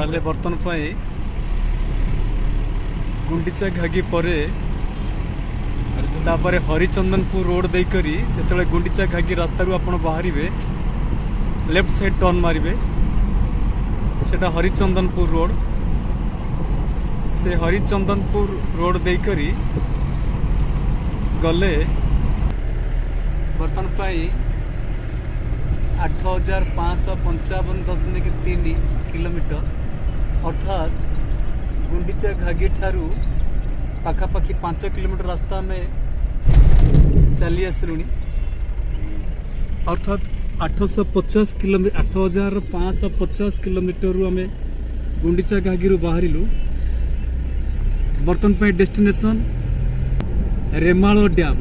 ताले बर्तन पाई गुंडीचा घागी परे तापरे हरिचंदनपुर रोड देकरी जेतले गुंडीचा घागी रास्ता रू आपण बाहरिबे लेफ्ट साइड टर्न मारिबे सेटा हरिचंदनपुर रोड से हरिचंदनपुर रोड देकरी गले बर्तन पाई 8555.3 किलोमीटर अर्थात गुंडीचा घागी ठारू पाखापाखि 5 किलोमीटर रास्ता में चली आसलुनी अर्थात 850 किलोमीटर 8550 किलोमीटर रु आम गुंडीचा घागी रू बाहरिलु बर्तन पे डेस्टिनेशन रेमाल डैम।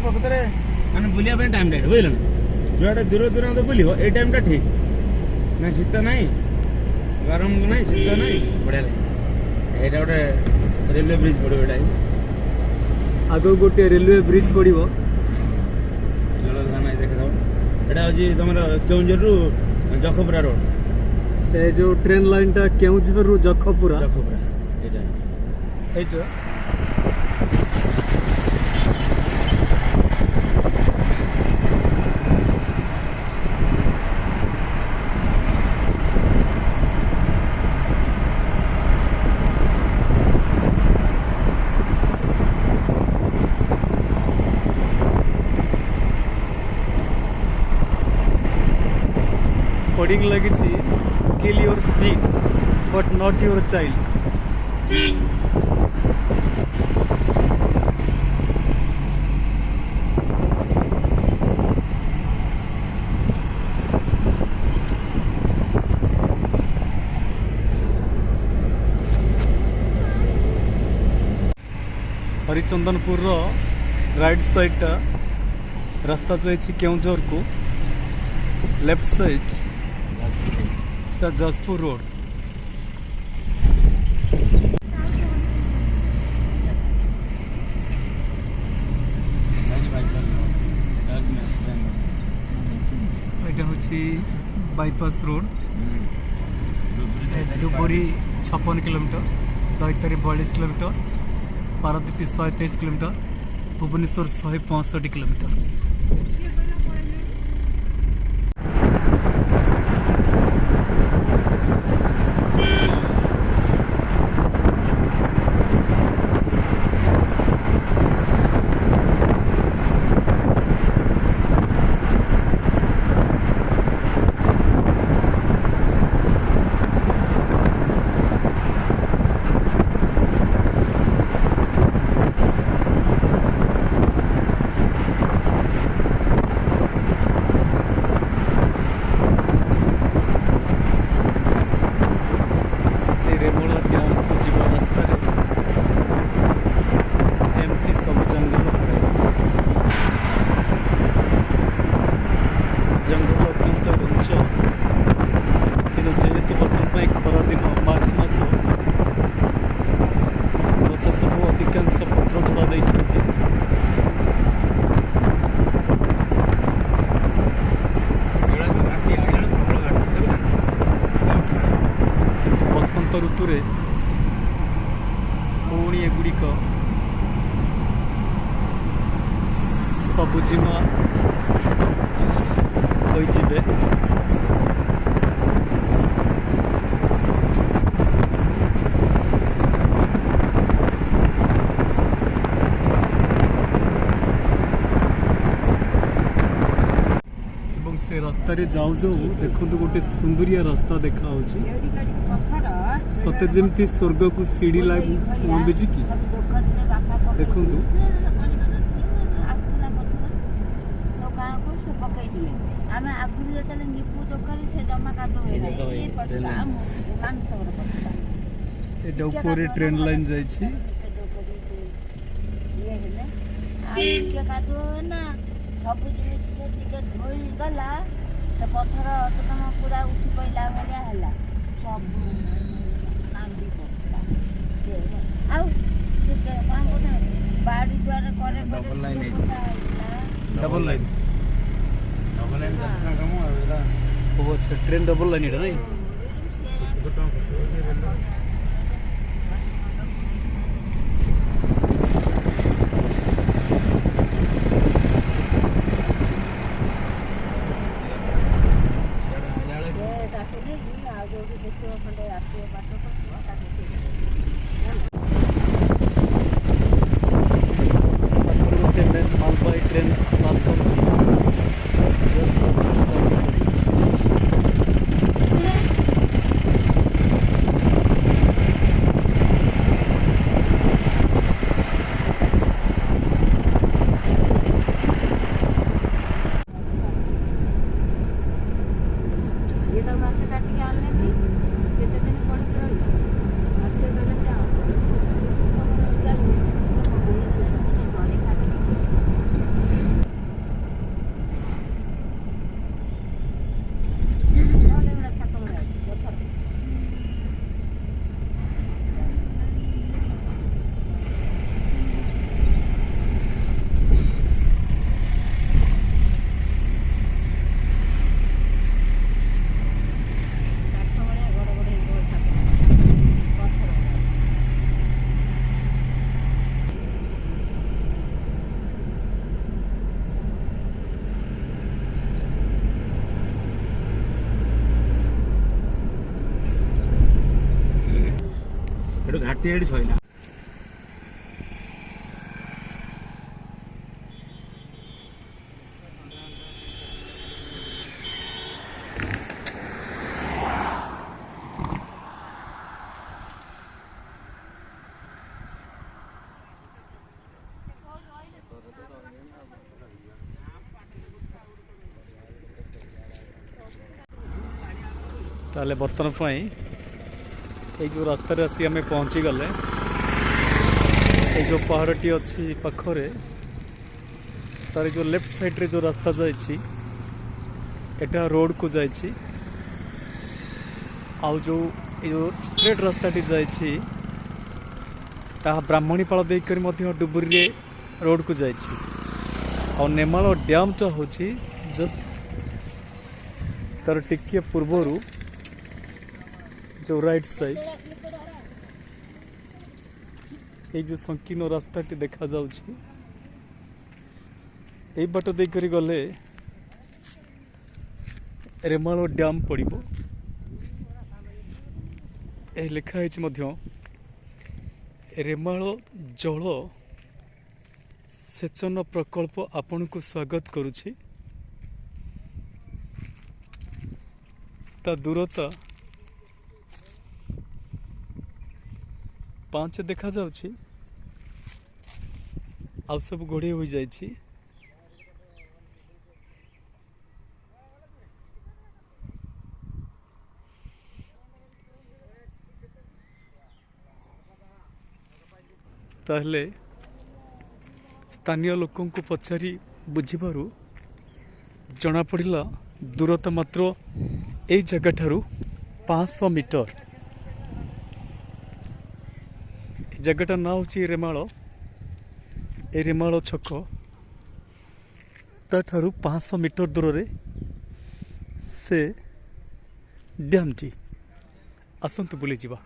प्रकृत माने बुलिया टाइम टाइम बुझल ना जुआटे दूर दूर बुल ये टाइम टा ठीक ना शीत ना गरम ना शीत ना बढ़िया लगे यहाँ गोटे रेलवे ब्रिज पड़ो ये आग गोटे रेलवे ब्रिज पड़ो जलधान देखा यहाँ हूँ तुम केउझर रु जखपुरा रोड से जो ट्रेन लाइन टा केउझर रु जखपुरा एटा कोडिंग लगी kill your speed but not your child. Harichandanpur right side टा रास्ता जाइए केउझर को लेफ्ट साइड जाजपुर रोड। यहाँ हूँ bypass road Dubri 56 kilometre Daitari 42 kilometre Paradip 123 kilometre Bhubaneswar 165 kilometre. जेहेतु बर्तमान खरा दिन मार्च मास गछ सब अधिकांश पत्र झड़ा किंतु बसंत ऋतु पुणी एगुड़िक सबुजिमा होइजिबे। से रास्ता रे जाऊ जाऊ देखो गोटे सुंदरिया रास्ता देखा सते जमती स्वर्ग को सीढ़ी लंबी कि देखु ट्रेन लाइन जाइए सब धोई गला तो पत्थर तो तुम पूरा उठी पड़ा भाया है सब कांदी पड़ा ବାଡ଼ି ଦ୍ୱାର କରେ ଡବଲ ଲାଇନ ହେଇଛି। ପୋତା ହେଇଥିଲା। ଡବଲ ଲାଇନ ଦର୍ଶନ କାମ ଆଉ ଏଇଟା ଓ ଆଚ୍ଛା ଟ୍ରେନ୍ ଡବଲ ଲାଇନ୍ ଏଇଟା ନାଇଁ ଗୋଟେ ଟଙ୍କା ଖର୍ଚ୍ଚ ସେ ତାକୁ ନେଇକି ଆଉ ଯୋଉଠି ଦେଖିବ ଖଣ୍ଡେ ଆସିବ ବାଟ କରିବ ତାକୁ ସେଇଠି ପାଖରୁ ଗୋଟେ ମାଲବାହୀ ଟ୍ରେନ୍ ପାସ୍ କରୁଛି ଜଷ୍ଟ ଇଏଟା ମାଛ କାଟିକି ଆଣିଲେ କେତେ ଦିନ ପଡ଼ିକି ରହିବ ମାଛ ଗଲେ ସେ ଘରେ କାଟିକି ଏଠୁ ଘାଟି ଏଠି ସଇଲା ताले बर्तमान पाई ये जो रास्ता आसी आम पहुँची गले ये जो पहाड़टी अच्छी पाखरे तार जो लेफ्ट साइड रे जो रास्ता जाइए एटा रोड को जाइए आउ जो स्ट्रेट रास्ताटी जाइए ता ब्राह्मणीपाल देकर डुबुरी रे रोड को जाइए आ नेमाल डैमटा हूँ जस्ट तार टिके पूर्वर जो राइट साइड ये जो संकीर्ण रास्ताटी देखा जाउछि ए बाट देकर गले रेमाल डैम पड़िबो ए लिखा है मध्य रेमाल जल सेचन प्रकल्प आपन को स्वागत करुछि ता दूरता 5 देखा जाउछि आ सब घोड़े हो जाइछि ताहले स्थानीय लोकों को पचारि बुझिबारु जना पड़िला दूरता मात्र ए जगह ठारू 500 मीटर जगटा ना हूँ रेमाल ए रेमाल छक ताठारू 500 मीटर दूर रे से डैम टी आसंतु बुली जिबा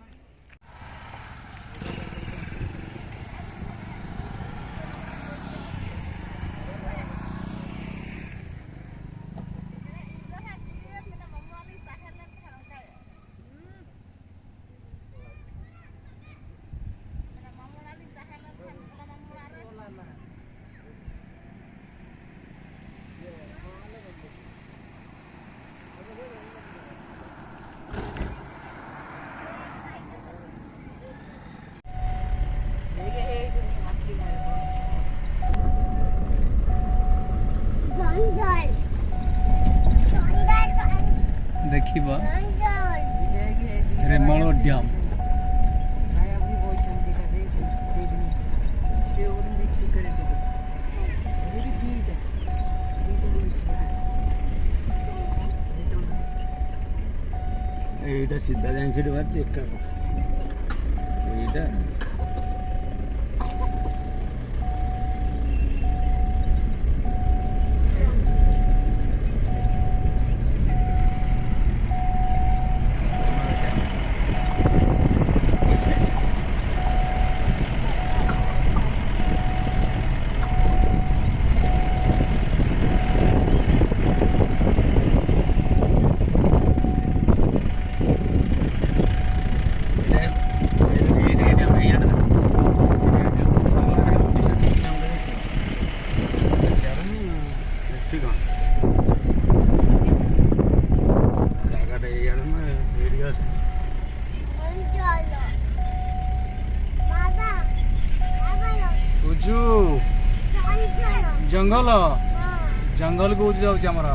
देखिबा रेमाल डैम এইটা সিধা যাই সেটা বাদ একা এইটা जंगल जंगल को जाऊँ आमर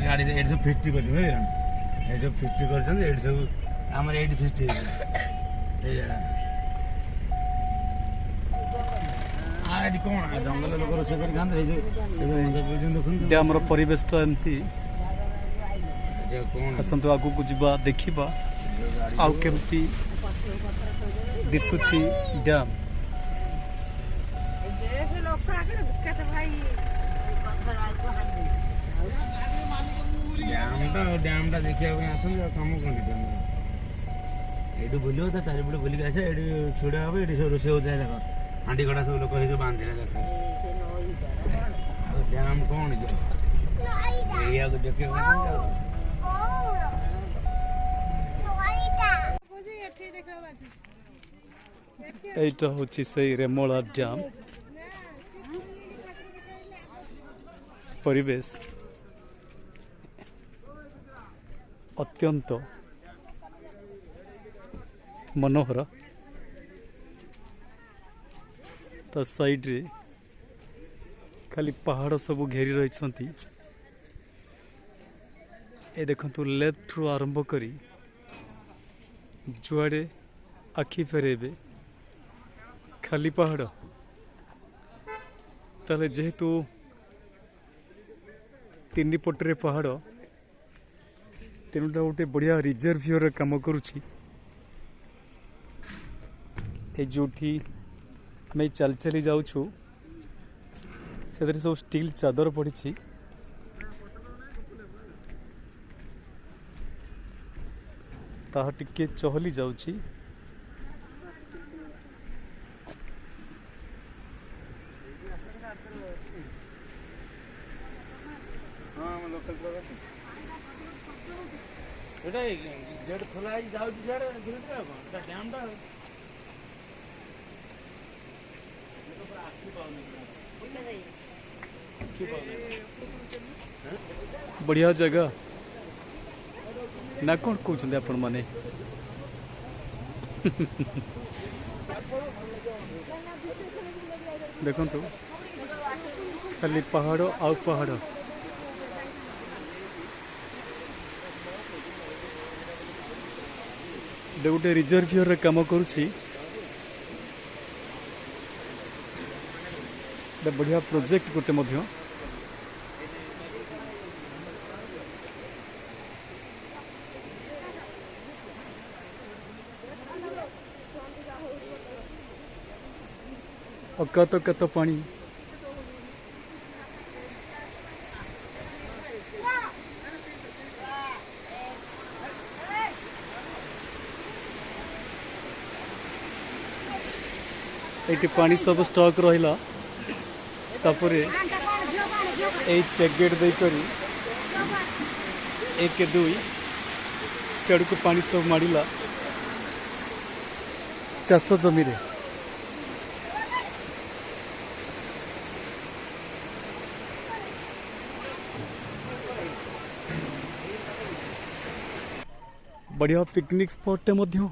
गाड़ी ये सब फिफ्टी कर ये सब फिफ्टी कर सब आम ये फिफ्टी कौन जंगल लोक रोषे कर खाते डैम परिवेशटा एमती कौन आसतु आगू को जीवा देखा आउ केमती दिशुची डैम डैम टा देखा आसम कम कौन ये बुल चारिपटे बुलिक आस ये छुड़ा हम ये सब रोषे होता है देख हांडी गड़ा सब लोग बांधे देख डैम कौन देखे এইটা হচ্ছে সেই রেমোলা ড্যাম পরিবেশ অত্যন্ত मनोहर ता साइड रे खाली पहाड़ सब घेरी रही ए देखंतु लेफ्ट रु आरंभ करी जुआड़े आखि फेरेबे खाली पहाड़ ताले जेहेतु तीन पटरे पहाड़ तेणुटा गोटे बढ़िया रिजर्वियर काम करुछि जोठी आम चल चली जाऊँ से सब स्टील चादर पड़ी ताहा टिके चहली जाऊँची गेट खोला डैम टा बढ़िया जगह ना कौन कहते आपण माने देखो खाली पहाड़ आउ पहाड़ गोटे रिजर्वियर काम करुछि बढ़िया प्रोजेक्ट गोटे मध्य अकात अकात पानी ये पानी सब स्टॉक रहा तापरे चेक गेट देकरी 1 2 सियाड़ को पानी सब मारिला चाष जमी रे बढ़िया पिकनिक स्पॉट मध्य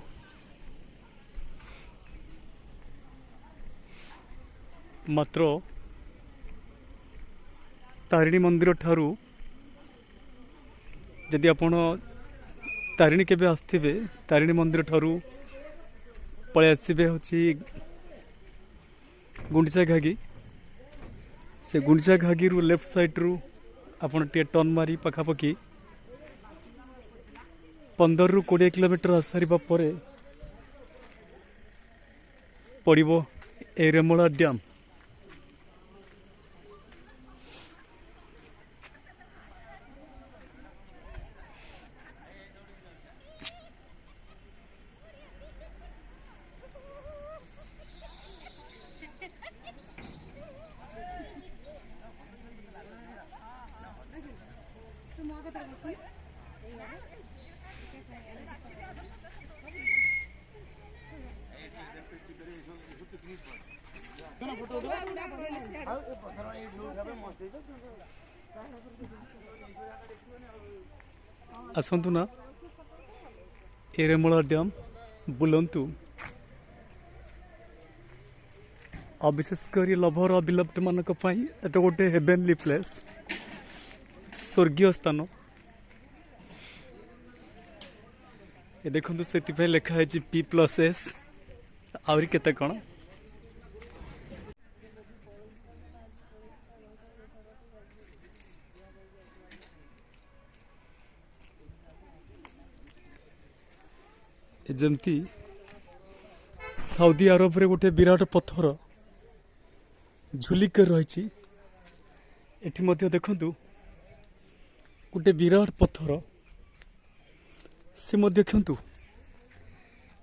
मात्र तारिणी मंदिर ठारू जदि आपण तारिणी केबे आसथिबे तारिणी मंदिर ठारू पळे आसीबे होची गुंडीचा घागी से गुंडीचा घागी रु लेफ्ट साइड रु आपण टे टर्न मारी पखापखी 15 रु 20 किलोमीटर आसारिबा परे पड़िबो ए रेमोला डैम आसतु ना एरेमला डैम बुलंतु और विशेषकर लभर और बिलव्ड मानक एटा गोटे हेवेनली प्लेस स्वर्गीय स्थान ये देखो से लिखा है P+S आहरी केते कण जमती सऊदी अरब रे गोटे विराट पत्थर झुलिक रही एठी मध्य देखंतु गोटे विराट पत्थर से मध्य देखंतु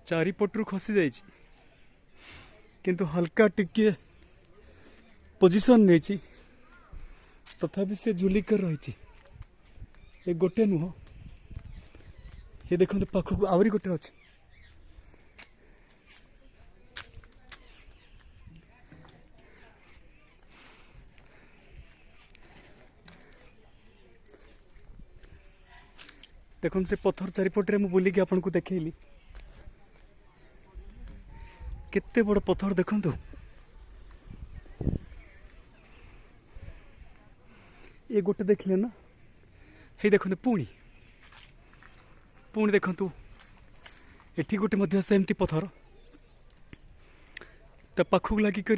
चारिपटू खसी जाइछि किंतु हल्का टिके पोजिशन नहीं तथापि से झुलिक रही ये गोटे नुह ये देखंतु पाखक आवरी गोटे अछि देखो से पत्थर चारिपटे मुझे बुलिकी आपन को देखली केते बड़ पत्थर देखु ये गोटे देखले ना हे देखते पुणी पुणी देखु एठी गोटे मध्य सेमती पत्थर ता पाखक लागिक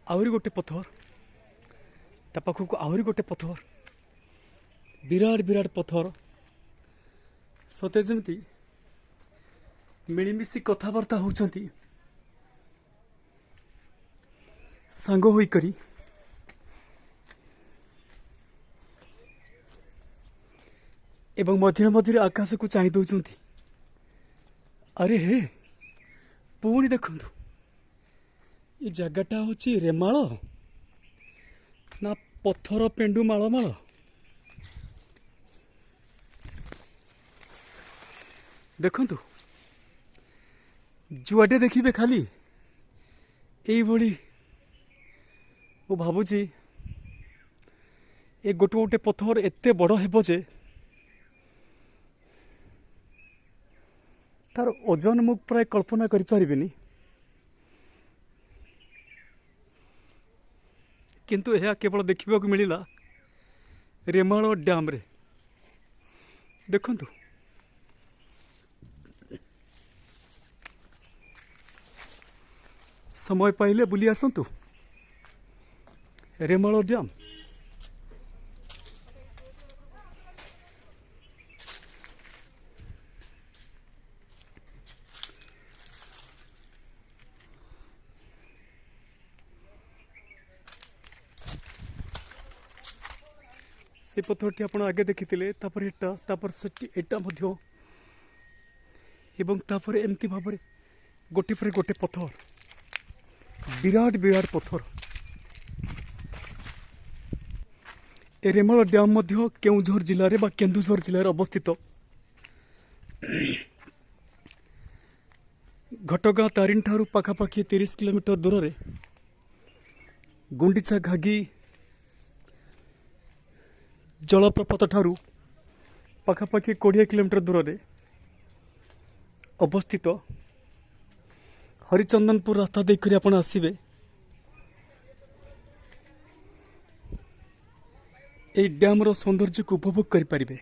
आहरी गोटे पत्थर ता पाखक आहरी गोटे पत्थर विराट विराट पत्थर सते जमती मिलीमिशी कथबार्ता होउछंती सांग होई करी एवं मझिरे मझिरे आकाश को चाहि दउछंती अरे हे पुणी देखंतु ये जगटा होची रेमाल ना पत्थर पेंडु माल माल देखंतु जुआटे देखिबे खाली एई भली वो भाबुची ए गोटे गोटे पत्थर एते बड़ हेबो जे तार ओजन मुख प्राय कल्पना करि परिबेनी किंतु यह केवल देखा मिलला रेमाल डैम रे देखंतु समय पाइले बुली आसंतु रेमाल डैम से पत्थरटी आप आगे देखी एटा मध्य एवं तापर एमती भाव गोटे पर गोटे पत्थर विराट विराट पत्थर ए रेमाल डैम मध्य केउझर जिले में केन्दुझर जिले में अवस्थित घटगाँ तारिणी ठारू पाखापाखि 30 किलोमीटर दूर रे गुंडीचा घागी जलप्रपात ठारू पाखापाखि 20 किलोमीटर दूर रे अवस्थित हरिचंदनपुर रास्ता देखकर आपण आसीबे ए डैम रो सौंदर्य को उपभोग करि परिबे।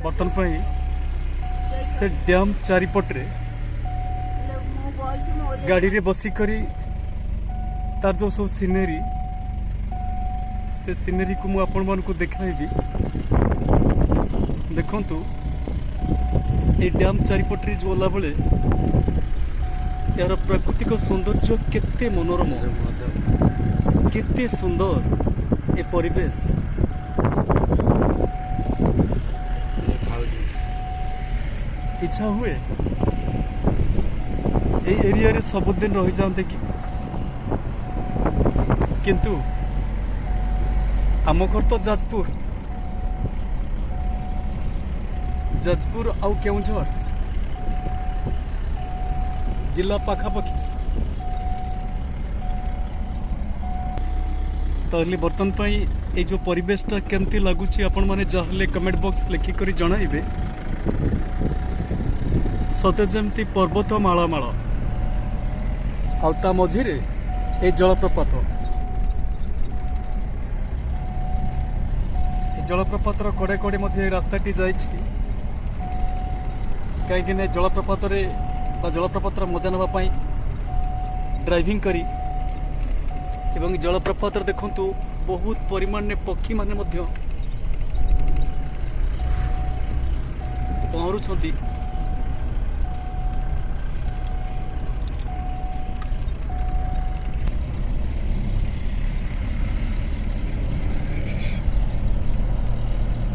बर्तन पई से डैम चारिपटरे गाड़ी रे बसी करी तार जो सब सीनेरी से सीनेरी को मुझे आपण मान को देखाइबी देखंतु ए डैम चारिपटरे जो गला बेले यार प्राकृतिक सौंदर्य केते मनोरम केते सुंदर ए परिवेश इच्छा हुए ए एरिया रे सबुदिन रही जाते कि किंतु आम घर तो जाजपुर आउ केउझर जिला पाखापाखि ताहले बर्तन पाई ए जो परिवेशटा केमती लगुच आपण मैंने जहाँ कमेंट बॉक्स लिखिक जनइबे सते जमती पर्वत माळमाळ आउता मझिरे ए जलप्रपात जलप्रपातर कड़े कड़े मध्य रास्ताटी जाइछि कहीं जलप्रपात जलप्रपातर मजा नापी ड्राइविंग करी एवं जलप्रपात देखंतु बहुत परिमाण में पक्षी माने मध्य पहरुछंती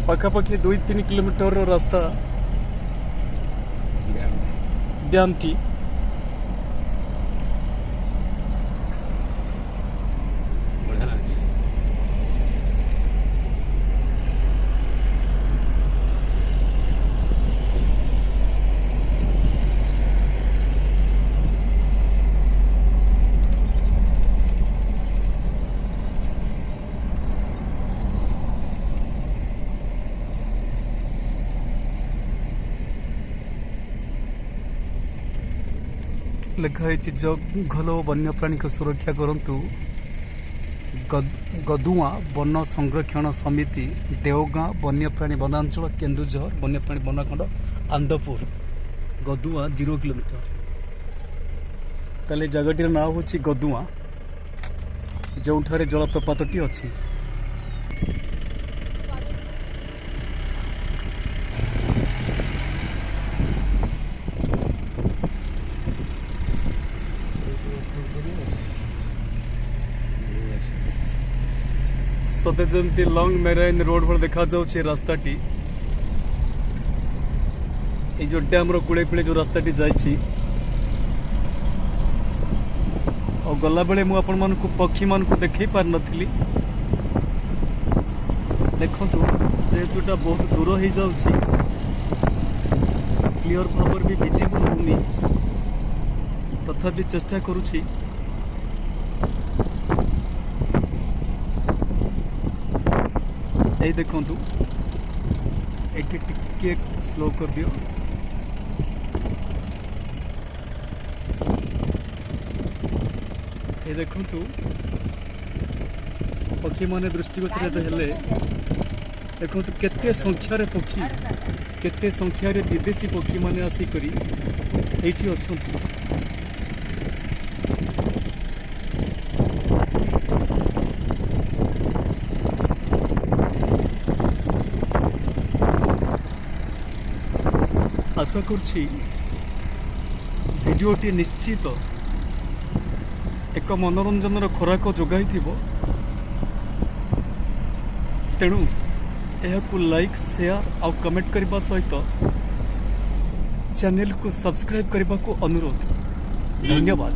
पाखापाखि 2-3 किलोमीटर रास्ता डैम टी बढ़िया लागे लिखाई जंगल और वन्यप्राणी को सुरक्षा करंतु गदुआ वन संरक्षण समिति देवगाँ वन्यप्राणी वनांचल केन्दुझर वन्यप्राणी वनखंड आंदपुर गदुआ 0 किलोमीटर ताले जगटीर ना हूँ गदुआ जो जलप्रपातटी अच्छी सते जमती लंग मेराइन रोड भल देखा जाउछे रास्ताटी ए जो डैम रो कुळे कुळे जो रास्ताटी जाइछि और गला बेले मु आपण मान को पक्षी मान को देखै पार नथिली देखंतु जेतुटा बहुत दूर हो जाउछि क्लियर भाबर भी विजिबल होनी तथापि चेष्टा करूछि ये देखंतु एटी टिके स्लो कर दियो ये देखंतु पक्षी माने दृष्टिगोचर हेले देखंतु केते संख्यार पक्षी केते संख्यार विदेशी पक्षी माने आसी करी एठी अछंतु आशा करछि भिडियोटी निश्चित एक मनोरंजन खोराक जोगाई तेणु यह लाइक शेयर और कमेंट करने सहित चैनल को सब्सक्राइब करने को अनुरोध। धन्यवाद।